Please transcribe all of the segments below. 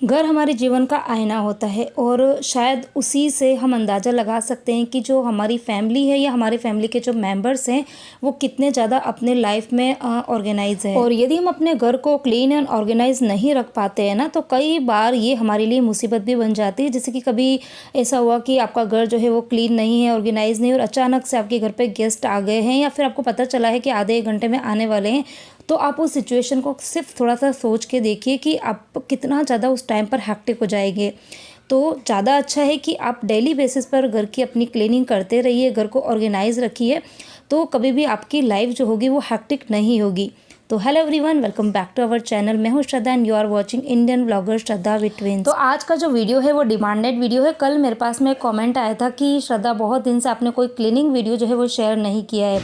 घर हमारे जीवन का आईना होता है और शायद उसी से हम अंदाज़ा लगा सकते हैं कि जो हमारी फैमिली है या हमारे फैमिली के जो मेंबर्स हैं वो कितने ज़्यादा अपने लाइफ में ऑर्गेनाइज है। और यदि हम अपने घर को क्लीन एंड ऑर्गेनाइज नहीं रख पाते हैं ना, तो कई बार ये हमारे लिए मुसीबत भी बन जाती है। जैसे कि कभी ऐसा हुआ कि आपका घर जो है वो क्लीन नहीं है, ऑर्गेनाइज नहीं, और अचानक से आपके घर पे गेस्ट आ गए हैं या फिर आपको पता चला है कि आधे एक घंटे में आने वाले हैं। तो आप उस सिचुएशन को सिर्फ थोड़ा सा सोच के देखिए कि आप कितना ज़्यादा उस टाइम पर हैक्टिक हो जाएंगे। तो ज़्यादा अच्छा है कि आप डेली बेसिस पर घर की अपनी क्लीनिंग करते रहिए, घर को ऑर्गेनाइज रखिए, तो कभी भी आपकी लाइफ जो होगी वो हैक्टिक नहीं होगी। तो hello everyone, welcome back to our channel. मैं हूं Shraddha and you are watching Indian vlogger Shraddha with twins. तो आज का जो वीडियो है वो डिमांडेड वीडियो है। कल मेरे पास में एक कमेंट आया था कि श्रद्धा बहुत दिन से आपने कोई क्लीनिंग वीडियो जो है वो शेयर नहीं किया है।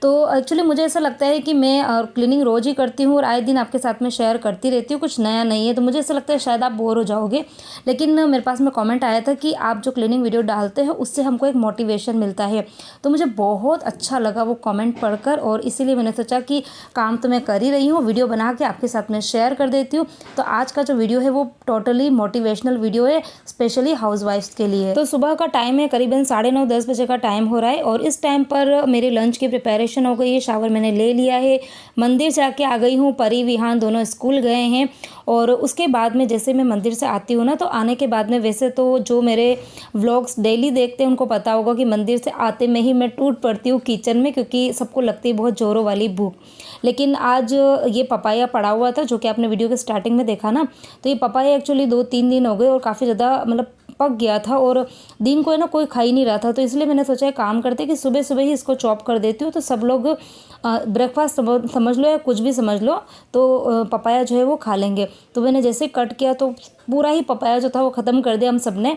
तो एक्चुअली मुझे ऐसा लगता है कि मैं क्लीनिंग रोज़ ही करती हूँ और आए दिन आपके साथ में शेयर करती रहती हूँ, कुछ नया नहीं है। तो मुझे ऐसा लगता है शायद आप बोर हो जाओगे, लेकिन मेरे पास में कमेंट आया था कि आप जो क्लीनिंग वीडियो डालते हैं उससे हमको एक मोटिवेशन मिलता है। तो मुझे बहुत अच्छा लगा वो कमेंट पढ़कर, और इसीलिए मैंने सोचा कि काम तो मैं कर ही रही हूँ, वीडियो बना के आपके साथ में शेयर कर देती हूँ। तो आज का जो वीडियो है वो टोटली मोटिवेशनल वीडियो है, स्पेशली हाउसवाइफ्स के लिए। तो सुबह का टाइम है, करीबन 9:30-10 बजे का टाइम हो रहा है, और इस टाइम पर मेरे लंच की प्रिपरेशन हो गई है। शावर मैंने ले लिया है, मंदिर जाके आ गई हूँ। परी विहान दोनों स्कूल गए हैं, और उसके बाद में जैसे मैं मंदिर से आती हूँ ना, तो आने के बाद में वैसे तो जो मेरे व्लॉग्स डेली देखते हैं उनको पता होगा कि मंदिर से आते में ही मैं टूट पड़ती हूँ किचन में, क्योंकि सबको लगती है बहुत ज़ोरों वाली भूख। लेकिन आज ये पपाया पड़ा हुआ था जो कि आपने वीडियो के स्टार्टिंग में देखा ना, तो ये पपाया एक्चुअली 2-3 दिन हो गए और काफ़ी ज़्यादा मतलब पक गया था, और दिन को है ना कोई खा ही नहीं रहा था। तो इसलिए मैंने सोचा एक काम करते कि सुबह सुबह ही इसको चॉप कर देती हूँ, तो सब लोग ब्रेकफास्ट समझ लो या कुछ भी समझ लो, तो पपाया जो है वो खा लेंगे। तो मैंने जैसे कट किया तो पूरा ही पपाया जो था वो ख़त्म कर दिया हम सब ने।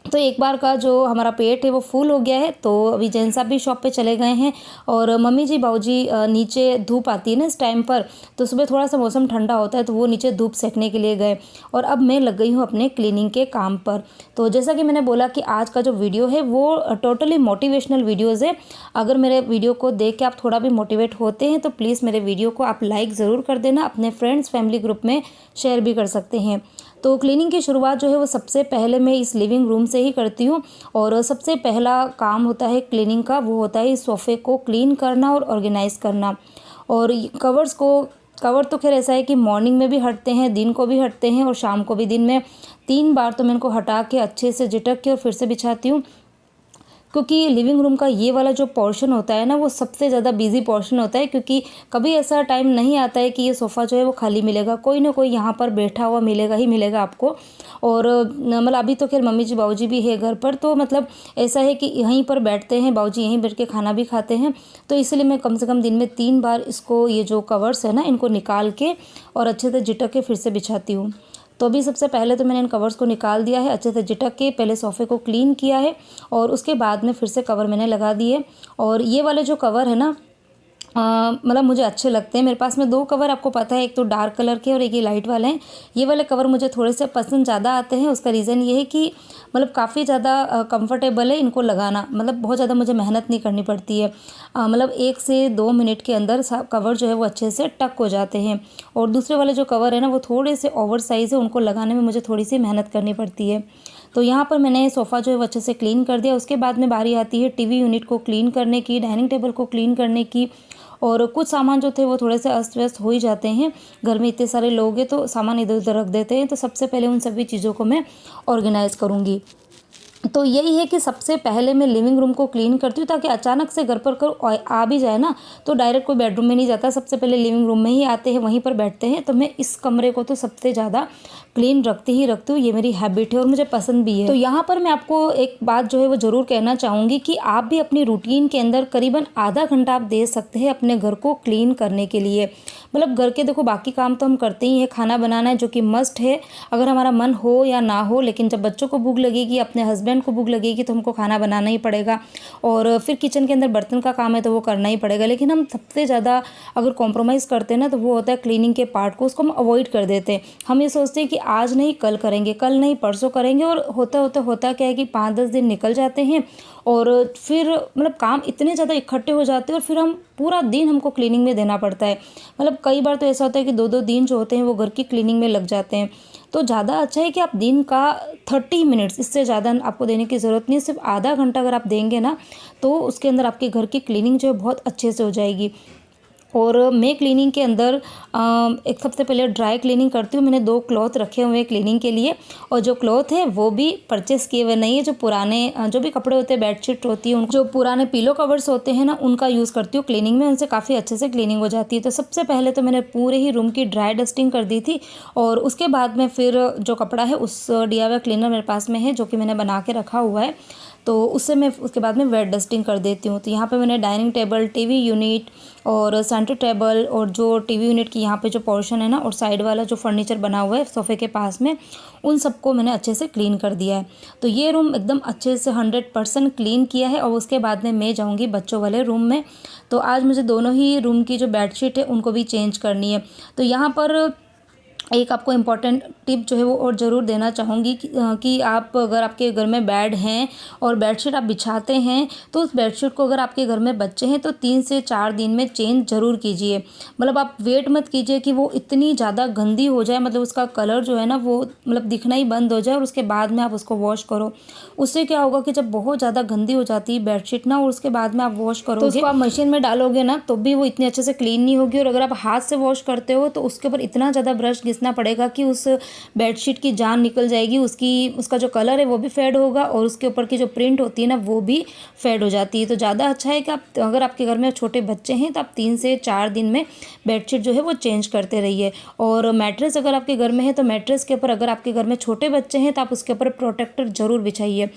तो एक बार का जो हमारा पेट है वो फुल हो गया है। तो अभी जैन साहब भी शॉप पे चले गए हैं, और मम्मी जी बाबूजी नीचे धूप आती है ना इस टाइम पर, तो सुबह थोड़ा सा मौसम ठंडा होता है तो वो नीचे धूप सेकने के लिए गए, और अब मैं लग गई हूँ अपने क्लीनिंग के काम पर। तो जैसा कि मैंने बोला कि आज का जो वीडियो है वो टोटली मोटिवेशनल वीडियोज़ है। अगर मेरे वीडियो को देख के आप थोड़ा भी मोटिवेट होते हैं तो प्लीज़ मेरे वीडियो को आप लाइक ज़रूर कर देना, अपने फ्रेंड्स फैमिली ग्रुप में शेयर भी कर सकते हैं। तो क्लीनिंग की शुरुआत जो है वो सबसे पहले मैं इस लिविंग रूम से ही करती हूँ, और सबसे पहला काम होता है क्लीनिंग का, वो होता है इस सोफ़े को क्लीन करना और ऑर्गेनाइज़ करना। और कवर तो खैर ऐसा है कि मॉर्निंग में भी हटते हैं, दिन को भी हटते हैं, और शाम को भी। दिन में 3 बार तो मैं इनको हटा के अच्छे से झटक के और फिर से बिछाती हूँ, क्योंकि लिविंग रूम का ये वाला जो पोर्शन होता है ना वो सबसे ज़्यादा बिजी पोर्शन होता है, क्योंकि कभी ऐसा टाइम नहीं आता है कि ये सोफ़ा जो है वो खाली मिलेगा, कोई ना कोई यहाँ पर बैठा हुआ मिलेगा ही मिलेगा आपको। और मतलब अभी तो खैर मम्मी जी बाबूजी भी है घर पर, तो मतलब ऐसा है कि यहीं पर बैठते हैं, बाबूजी यहीं बैठ के खाना भी खाते हैं। तो इसलिए मैं कम से कम दिन में 3 बार इसको, ये जो कवर्स है ना, इनको निकाल के और अच्छे से झटक के फिर से बिछाती हूँ। तो अभी सबसे पहले तो मैंने इन कवर्स को निकाल दिया है, अच्छे से झटक के पहले सोफ़े को क्लीन किया है, और उसके बाद में फिर से कवर मैंने लगा दिए। और ये वाले जो कवर है ना, मतलब मुझे अच्छे लगते हैं। मेरे पास में 2 कवर आपको पता है, एक तो डार्क कलर के और एक ये लाइट वाले हैं। ये वाले कवर मुझे थोड़े से पसंद ज़्यादा आते हैं। उसका रीज़न ये है कि मतलब काफ़ी ज़्यादा कंफर्टेबल है इनको लगाना, मतलब बहुत ज़्यादा मुझे मेहनत नहीं करनी पड़ती है। मतलब 1 से 2 मिनट के अंदर कवर जो है वो अच्छे से टक हो जाते हैं। और दूसरे वाले जो कवर है ना वो थोड़े से ओवर साइज़ है, उनको लगाने में मुझे थोड़ी सी मेहनत करनी पड़ती है। तो यहाँ पर मैंने सोफ़ा जो है वो अच्छे से क्लीन कर दिया। उसके बाद में बारी आती है टीवी यूनिट को क्लीन करने की, डाइनिंग टेबल को क्लीन करने की, और कुछ सामान जो थे वो थोड़े से अस्त व्यस्त हो ही जाते हैं। घर में इतने सारे लोग हैं तो सामान इधर उधर रख देते हैं, तो सबसे पहले उन सभी चीज़ों को मैं ऑर्गेनाइज़ करूँगी। तो यही है कि सबसे पहले मैं लिविंग रूम को क्लीन करती हूँ, ताकि अचानक से घर पर कोई आ भी जाए ना तो डायरेक्ट कोई बेडरूम में नहीं जाता, सबसे पहले लिविंग रूम में ही आते हैं, वहीं पर बैठते हैं। तो मैं इस कमरे को तो सबसे ज़्यादा क्लीन रखती ही रखती हूँ, ये मेरी हैबिट है और मुझे पसंद भी है। तो यहाँ पर मैं आपको एक बात जो है वो ज़रूर कहना चाहूँगी कि आप भी अपनी रूटीन के अंदर करीबन आधा घंटा आप दे सकते हैं अपने घर को क्लीन करने के लिए। मतलब घर के देखो बाकी काम तो हम करते ही हैं, खाना बनाना है जो कि मस्ट है, अगर हमारा मन हो या ना हो। लेकिन जब बच्चों को भूख लगेगी, अपने हस्बैंड हस्बैंड को भूख लगेगी तो हमको खाना बनाना ही पड़ेगा, और फिर किचन के अंदर बर्तन का काम है तो वो करना ही पड़ेगा। लेकिन हम सबसे ज़्यादा अगर कॉम्प्रोमाइज़ करते हैं ना तो वो होता है क्लीनिंग के पार्ट को, उसको हम अवॉइड कर देते हैं। हम ये सोचते हैं कि आज नहीं कल करेंगे, कल नहीं परसों करेंगे, और होता क्या है कि 5-10 दिन निकल जाते हैं और फिर मतलब काम इतने ज़्यादा इकट्ठे हो जाते हैं और फिर हम पूरा दिन हमको क्लीनिंग में देना पड़ता है। मतलब कई बार तो ऐसा होता है कि 2-2 दिन जो होते हैं वो घर की क्लीनिंग में लग जाते हैं। तो ज़्यादा अच्छा है कि आप दिन का 30 मिनट्स, इससे ज़्यादा आपको देने की ज़रूरत नहीं है, सिर्फ आधा घंटा अगर आप देंगे ना तो उसके अंदर आपके घर की क्लीनिंग जो है बहुत अच्छे से हो जाएगी। और मैं क्लीनिंग के अंदर एक सबसे पहले ड्राई क्लीनिंग करती हूँ। मैंने 2 क्लॉथ रखे हुए हैं क्लीनिंग के लिए, और जो क्लॉथ है वो भी परचेस किए हुए नहीं है। जो पुराने जो भी कपड़े होते हैं, बेडशीट होती है, जो पुराने पिलो कवर्स होते हैं ना, उनका यूज़ करती हूँ क्लीनिंग में, उनसे काफ़ी अच्छे से क्लीनिंग हो जाती है। तो सबसे पहले तो मैंने पूरे ही रूम की ड्राई डस्टिंग कर दी थी, और उसके बाद में फिर जो कपड़ा है उस DIY क्लीनर मेरे पास में है जो कि मैंने बना के रखा हुआ है, तो उससे मैं उसके बाद में वेट डस्टिंग कर देती हूँ। तो यहाँ पे मैंने डाइनिंग टेबल, टीवी यूनिट और सेंटर टेबल, और जो टीवी यूनिट की यहाँ पे जो पोर्शन है ना, और साइड वाला जो फर्नीचर बना हुआ है सोफ़े के पास में, उन सबको मैंने अच्छे से क्लीन कर दिया है। तो ये रूम एकदम अच्छे से 100% क्लीन किया है। और उसके बाद में मैं जाऊँगी बच्चों वाले रूम में। तो आज मुझे दोनों ही रूम की जो बेडशीट है उनको भी चेंज करनी है। तो यहाँ पर एक आपको इम्पॉर्टेंट टिप जो है वो और ज़रूर देना चाहूँगी कि आप अगर आपके घर में बेड हैं और बेडशीट आप बिछाते हैं, तो उस बेडशीट को अगर आपके घर में बच्चे हैं तो 3 से 4 दिन में चेंज ज़रूर कीजिए। मतलब आप वेट मत कीजिए कि वो इतनी ज़्यादा गंदी हो जाए, मतलब उसका कलर जो है ना वो मतलब दिखना ही बंद हो जाए, और उसके बाद में आप उसको वॉश करो। उससे क्या होगा कि जब बहुत ज़्यादा गंदी हो जाती है बेडशीट ना, और उसके बाद में आप वॉश करोगे तो उसको आप मशीन में डालोगे ना तो भी वो इतने अच्छे से क्लीन नहीं होगी। और अगर आप हाथ से वॉश करते हो तो उसके ऊपर इतना ज़्यादा ब्रश घिसना पड़ेगा कि उस बेडशीट की जान निकल जाएगी, उसका जो कलर है वो भी फेड होगा, और उसके ऊपर की जो प्रिंट होती है ना वो भी फेड हो जाती है। तो ज़्यादा अच्छा है कि आप अगर आपके घर में छोटे बच्चे हैं तो आप 3 से 4 दिन में बेडशीट जो है वो चेंज करते रहिए। और मैट्रेस अगर आपके घर में है तो मैट्रेस के ऊपर अगर आपके घर में छोटे बच्चे हैं तो आप उसके ऊपर प्रोटेक्टर ज़रूर बिछाइए।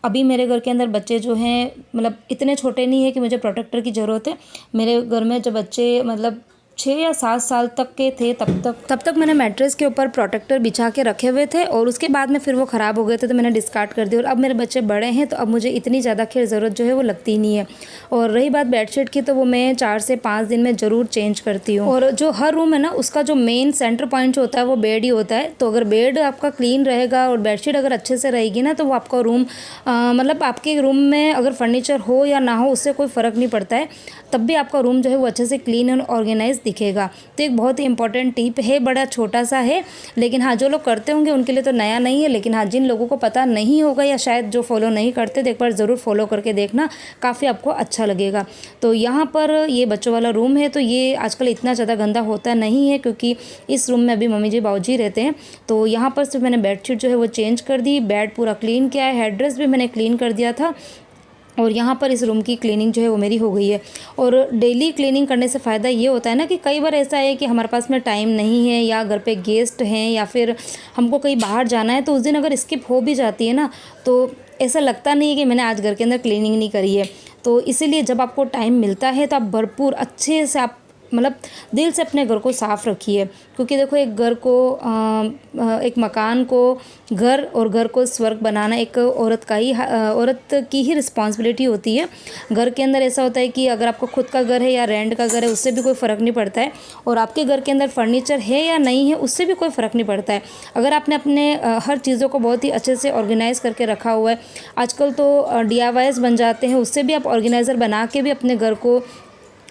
अभी मेरे घर के अंदर बच्चे जो हैं मतलब इतने छोटे नहीं है कि मुझे प्रोटेक्टर की ज़रूरत है। मेरे घर में जब बच्चे मतलब 6 या 7 साल तक के थे तब तक मैंने मैट्रेस के ऊपर प्रोटेक्टर बिछा के रखे हुए थे, और उसके बाद में फिर वो ख़राब हो गए थे तो मैंने डिस्कार्ड कर दिया। और अब मेरे बच्चे बड़े हैं तो अब मुझे इतनी ज़्यादा खैर ज़रूरत जो है वो लगती नहीं है। और रही बात बेडशीट की, तो वो मैं 4 से 5 दिन में ज़रूर चेंज करती हूँ। और जो हर रूम है ना उसका जो मेन सेंटर पॉइंट जो होता है वो बेड ही होता है। तो अगर बेड आपका क्लीन रहेगा और बेडशीट अगर अच्छे से रहेगी ना, तो वो आपका रूम मतलब आपके रूम में अगर फर्नीचर हो या ना हो उससे कोई फ़र्क नहीं पड़ता है, तब भी आपका रूम जो है वो अच्छे से क्लीन और ऑर्गेनाइज दिखेगा। तो एक बहुत ही इंपॉर्टेंट टिप है, बड़ा छोटा सा है, लेकिन हाँ जो लोग करते होंगे उनके लिए तो नया नहीं है। लेकिन हाँ जिन लोगों को पता नहीं होगा या शायद जो फॉलो नहीं करते, तो एक बार ज़रूर फॉलो करके देखना, काफ़ी आपको अच्छा लगेगा। तो यहाँ पर ये बच्चों वाला रूम है, तो ये आजकल इतना ज़्यादा गंदा होता नहीं है क्योंकि इस रूम में अभी मम्मी जी बाबूजी रहते हैं। तो यहाँ पर सिर्फ मैंने बेडशीट जो है वो चेंज कर दी, बेड पूरा क्लीन किया है, हेड ड्रेस भी मैंने क्लीन कर दिया था, और यहाँ पर इस रूम की क्लीनिंग जो है वो मेरी हो गई है। और डेली क्लीनिंग करने से फ़ायदा ये होता है ना कि कई बार ऐसा है कि हमारे पास में टाइम नहीं है, या घर पे गेस्ट हैं, या फिर हमको कहीं बाहर जाना है, तो उस दिन अगर स्किप हो भी जाती है ना, तो ऐसा लगता नहीं है कि मैंने आज घर के अंदर क्लीनिंग नहीं करी है। तो इसीलिए जब आपको टाइम मिलता है तो आप भरपूर अच्छे से आप मतलब दिल से अपने घर को साफ़ रखिए, क्योंकि देखो एक घर को एक मकान को घर और घर को स्वर्ग बनाना एक औरत की ही रिस्पॉन्सिबिलिटी होती है। घर के अंदर ऐसा होता है कि अगर आपको खुद का घर है या रेंट का घर है उससे भी कोई फ़र्क नहीं पड़ता है, और आपके घर के अंदर फर्नीचर है या नहीं है उससे भी कोई फ़र्क नहीं पड़ता है। अगर आपने अपने हर चीज़ों को बहुत ही अच्छे से ऑर्गेनाइज़ करके रखा हुआ है, आजकल तो DIYs बन जाते हैं, उससे भी आप ऑर्गेनाइज़र बना के भी अपने घर को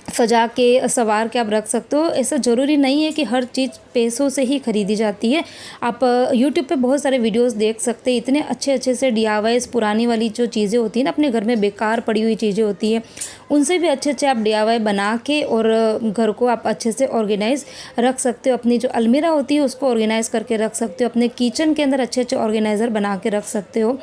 सजा के संवार के आप रख सकते हो। ऐसा ज़रूरी नहीं है कि हर चीज़ पैसों से ही ख़रीदी जाती है। आप YouTube पे बहुत सारे वीडियोस देख सकते हैं, इतने अच्छे अच्छे से DIYs पुरानी वाली जो चीज़ें होती हैं ना, अपने घर में बेकार पड़ी हुई चीज़ें होती हैं, उनसे भी अच्छे अच्छे आप DIY बना के और घर को आप अच्छे से ऑर्गेनाइज़ रख सकते हो। अपनी जो अलमीरा होती है उसको ऑर्गेनाइज़ करके रख सकते हो, अपने किचन के अंदर अच्छे अच्छे ऑर्गेनाइज़र बना के रख सकते हो।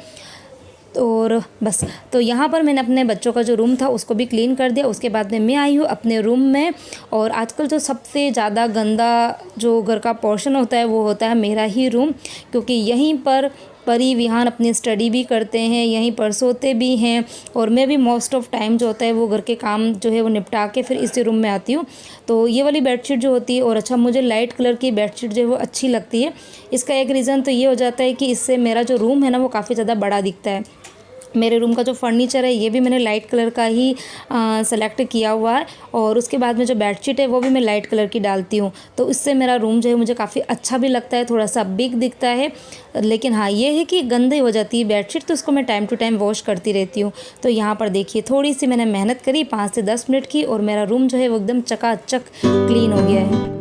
और बस, तो यहाँ पर मैंने अपने बच्चों का जो रूम था उसको भी क्लीन कर दिया। उसके बाद में मैं आई हूँ अपने रूम में, और आजकल जो सबसे ज़्यादा गंदा जो घर का पोर्शन होता है वो होता है मेरा ही रूम, क्योंकि यहीं पर परी विहान अपनी स्टडी भी करते हैं, यहीं पर सोते भी हैं, और मैं भी मोस्ट ऑफ टाइम जो होता है वो घर के काम जो है वो निपटा के फिर इसी रूम में आती हूँ। तो ये वाली बेडशीट जो होती है, और अच्छा मुझे लाइट कलर की बेडशीट जो है वो अच्छी लगती है। इसका एक रीज़न तो ये हो जाता है कि इससे मेरा जो रूम है ना वो काफ़ी ज़्यादा बड़ा दिखता है। मेरे रूम का जो फर्नीचर है ये भी मैंने लाइट कलर का ही सेलेक्ट किया हुआ है। और उसके बाद में जो बेडशीट है वो भी मैं लाइट कलर की डालती हूँ, तो इससे मेरा रूम जो है मुझे काफ़ी अच्छा भी लगता है, थोड़ा सा बिग दिखता है। लेकिन हाँ, ये है कि गंदी हो जाती है बेडशीट, तो उसको मैं टाइम टू टाइम वॉश करती रहती हूँ। तो यहाँ पर देखिए थोड़ी सी मैंने मेहनत करी 5 से 10 मिनट की, और मेरा रूम जो है वो एकदम चकाचक क्लीन हो गया है।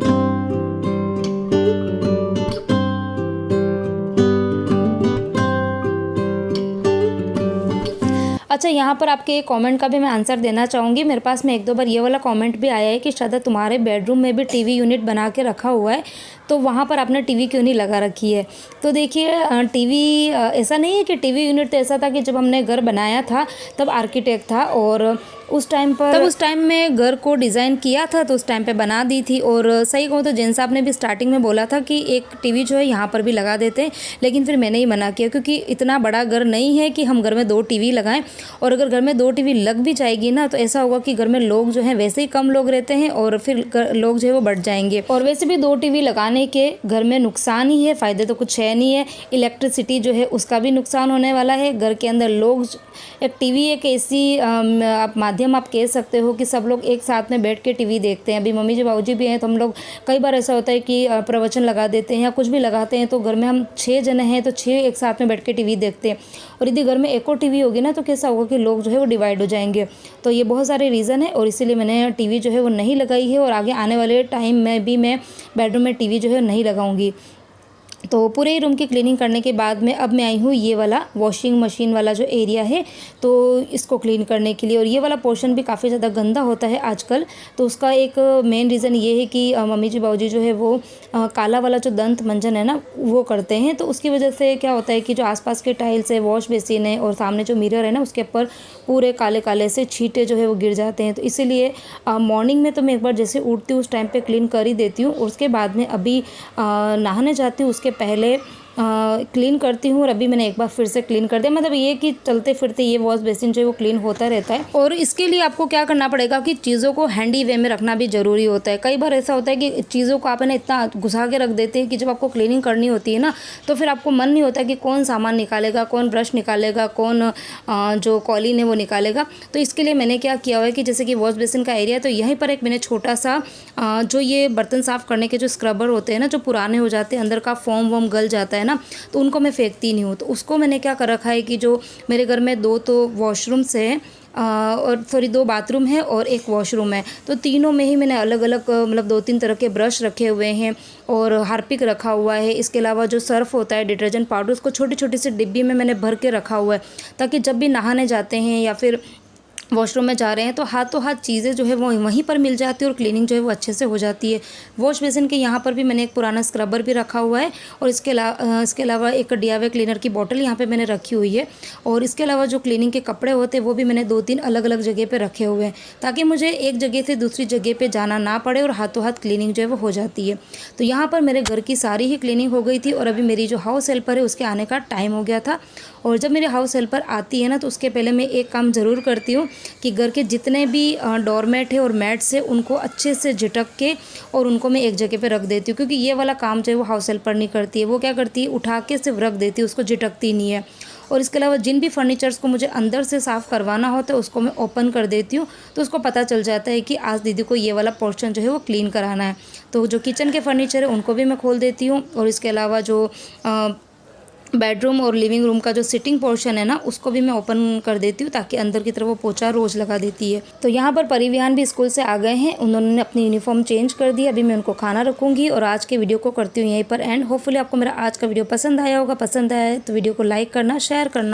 अच्छा, यहाँ पर आपके एक कमेंट का भी मैं आंसर देना चाहूँगी। मेरे पास में 1-2 बार ये वाला कमेंट भी आया है कि श्रद्धा, तुम्हारे बेडरूम में भी टीवी यूनिट बना के रखा हुआ है, तो वहाँ पर आपने टीवी क्यों नहीं लगा रखी है। तो देखिए टीवी ऐसा नहीं है कि टीवी यूनिट तो ऐसा था कि जब हमने घर बनाया था तब आर्किटेक्ट था, और उस टाइम में घर को डिज़ाइन किया था, तो उस टाइम पे बना दी थी। और सही कहूँ तो जैन साहब ने भी स्टार्टिंग में बोला था कि एक टीवी जो है यहाँ पर भी लगा देते हैं, लेकिन फिर मैंने ही मना किया, क्योंकि इतना बड़ा घर नहीं है कि हम घर में 2 टीवी लगाएं। और अगर घर में 2 टीवी लग भी जाएगी ना, तो ऐसा होगा कि घर में लोग जो हैं वैसे ही कम लोग रहते हैं, और फिर लोग जो है वो बढ़ जाएंगे। और वैसे भी 2 टीवी लगाने के घर में नुकसान ही है, फ़ायदे तो कुछ है नहीं है। इलेक्ट्रिसिटी जो है उसका भी नुकसान होने वाला है। घर के अंदर लोग, एक टीवी एक ऐसी माध्यम आप कह सकते हो कि सब लोग एक साथ में बैठ के टीवी देखते हैं। अभी मम्मी जी बाबूजी भी हैं, तो हम लोग कई बार ऐसा होता है कि प्रवचन लगा देते हैं या कुछ भी लगाते हैं, तो घर में हम 6 जने हैं तो 6 एक साथ में बैठ के टीवी देखते हैं। और यदि घर में एक और टीवी होगी ना, तो कैसा होगा कि लोग जो है वो डिवाइड हो जाएंगे। तो ये बहुत सारे रीज़न है, और इसीलिए मैंने टीवी जो है वो नहीं लगाई है, और आगे आने वाले टाइम में भी मैं बेडरूम में टीवी जो है नहीं लगाऊंगी। तो पूरे ही रूम की क्लीनिंग करने के बाद में अब मैं आई हूँ ये वाला वॉशिंग मशीन वाला जो एरिया है, तो इसको क्लीन करने के लिए। और ये वाला पोर्शन भी काफ़ी ज़्यादा गंदा होता है आजकल, तो उसका एक मेन रीज़न ये है कि मम्मी जी बाबूजी जो है वो काला वाला जो दंत मंजन है ना वो करते हैं। तो उसकी वजह से क्या होता है कि जो आसपास के टाइल्स है, वॉश बेसिन है, और सामने जो मिरर है ना उसके ऊपर पूरे काले काले से छींटे जो है वो गिर जाते हैं। तो इसीलिए मॉर्निंग में तो मैं एक बार जैसे उठती हूँ उस टाइम पे क्लीन कर ही देती हूँ, और उसके बाद में अभी नहाने जाती हूँ उसके पहले क्लीन करती हूँ। और अभी मैंने एक बार फिर से क्लीन कर दिया, मतलब ये कि चलते फिरते ये वॉश बेसिन जो है वो क्लीन होता रहता है। और इसके लिए आपको क्या करना पड़ेगा कि चीज़ों को हैंडी वे में रखना भी ज़रूरी होता है। कई बार ऐसा होता है कि चीज़ों को आपने इतना घुसा के रख देते हैं कि जब आपको क्लीनिंग करनी होती है ना, तो फिर आपको मन नहीं होता कि कौन सामान निकालेगा, कौन ब्रश निकालेगा, कौन जो कॉलीन है वो निकालेगा। तो इसके लिए मैंने क्या किया हुआ है कि जैसे कि वॉश बेसिन का एरिया, तो यहीं पर एक मैंने छोटा सा जो ये बर्तन साफ़ करने के जो स्क्रबर होते हैं ना, जो पुराने हो जाते हैं, अंदर का फोम वोम गल जाता है ना, तो उनको मैं फेंकती नहीं हूँ। तो उसको मैंने क्या कर रखा है कि जो मेरे घर में 2 तो वॉशरूम्स हैं, और सॉरी 2 बाथरूम है और 1 वॉशरूम है, तो तीनों में ही मैंने अलग अलग मतलब 2-3 तरह के ब्रश रखे हुए हैं, और हार्पिक रखा हुआ है। इसके अलावा जो सर्फ होता है, डिटर्जेंट पाउडर, उसको छोटी छोटी सी डिब्बी में मैंने भर के रखा हुआ है, ताकि जब भी नहाने जाते हैं या फिर वॉशरूम में जा रहे हैं तो हाथों हाथ चीज़ें जो है वो वहीं पर मिल जाती है, और क्लीनिंग जो है वो अच्छे से हो जाती है। वॉश बेसिन के यहाँ पर भी मैंने एक पुराना स्क्रबर भी रखा हुआ है, और इसके अलावा एक DIY क्लीनर की बोतल यहाँ पे मैंने रखी हुई है। और इसके अलावा जो क्लीनिंग के कपड़े होते हैं वो भी मैंने 2-3 अलग अलग जगह पर रखे हुए हैं, ताकि मुझे एक जगह से दूसरी जगह पर जाना ना पड़े, और हाथों हाथ क्लीनिंग जो है वो हो जाती है। तो यहाँ पर मेरे घर की सारी ही क्लीनिंग हो गई थी, और अभी मेरी जो हाउस हेल्पर है उसके आने का टाइम हो गया था। और जब मेरी हाउस हेल्पर आती है ना, तो उसके पहले मैं एक काम ज़रूर करती हूँ कि घर के जितने भी डोरमेट है और मैट्स है उनको अच्छे से झटक के और उनको मैं एक जगह पे रख देती हूँ, क्योंकि ये वाला काम जो है वो हाउस हेल्पर नहीं करती है। वो क्या करती है, उठा के सिर्फ रख देती है, उसको झटकती नहीं है। और इसके अलावा जिन भी फर्नीचर्स को मुझे अंदर से साफ़ करवाना होता है उसको मैं ओपन कर देती हूँ, तो उसको पता चल जाता है कि आज दीदी को ये वाला पोर्शन जो है वो क्लीन कराना है। तो जो किचन के फर्नीचर है उनको भी मैं खोल देती हूँ, और इसके अलावा जो बेडरूम और लिविंग रूम का जो सिटिंग पोर्शन है ना उसको भी मैं ओपन कर देती हूँ, ताकि अंदर की तरफ वो पोछा रोज़ लगा देती है। तो यहाँ पर परिविहान भी स्कूल से आ गए हैं, उन्होंने अपनी यूनिफॉर्म चेंज कर दी। अभी मैं उनको खाना रखूँगी, और आज के वीडियो को करती हूँ यहीं पर एंड। होपफुली आपको मेरा आज का वीडियो पसंद आया होगा। पसंद आया है तो वीडियो को लाइक करना, शेयर करना।